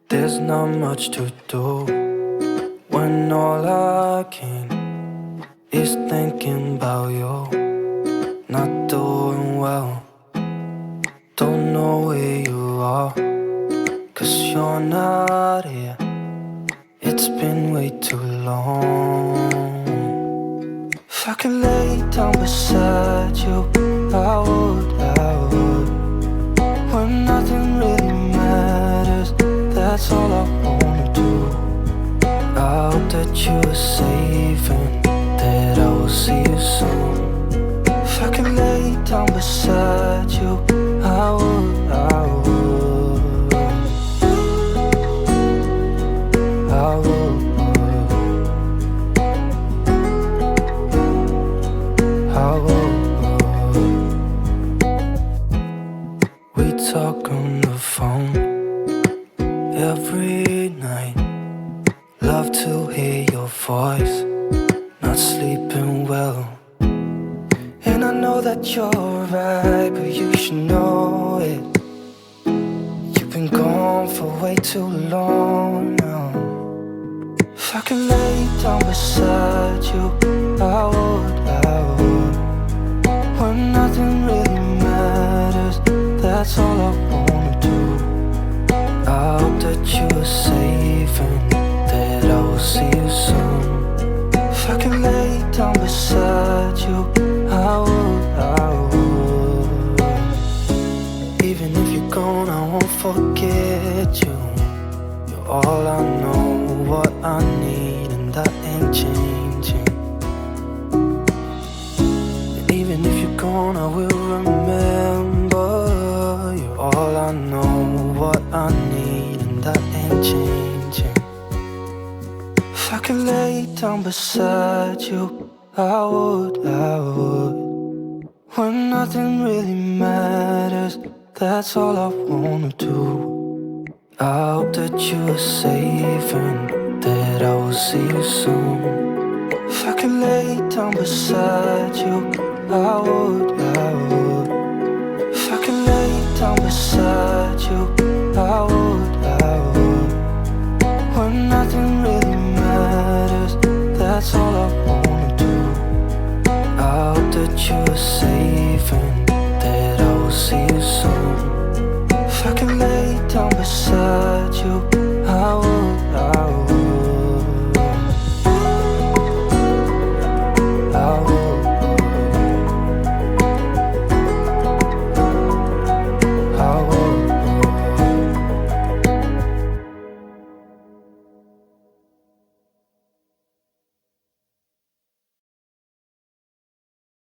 There's not much to do when all I can is thinking about you. Not doing well, don't know where you are, 'cause you're not here. It's been way too long. If I could lay down beside you, I would, when nothing really matters. That's all I wanna do. I hope that you are safe and that I will see you soon. If I could lay down beside you, I would, I would, I would, I would. We talk on the phone every night. Love to hear your voice, not sleeping well. And I know that you're right, but you should know it. You've been gone for way too long now. If I could lay down beside you, I would, I would. When nothing really matters, that's all I wanna do. I hope that you are safe and that I will see you soon. If I could lay down beside you, I would, I would. Even if you're gone, I won't forget you. You're all I know, what I need, and that ain't changing. And even if you're gone, I will remember. You're all I know, what I need, and that ain't changing. If I could lay down beside you, I would, I would. When nothing really matters, that's all I wanna do. I hope that you are safe and that I will see you soon. If I could lay down beside you, I would, I would. If I could lay down beside you, I would, I would. When nothing really matters, that's all I wanna do. I hope that you are safe and that I will see you soon. If I could lay down beside you, I would, I would.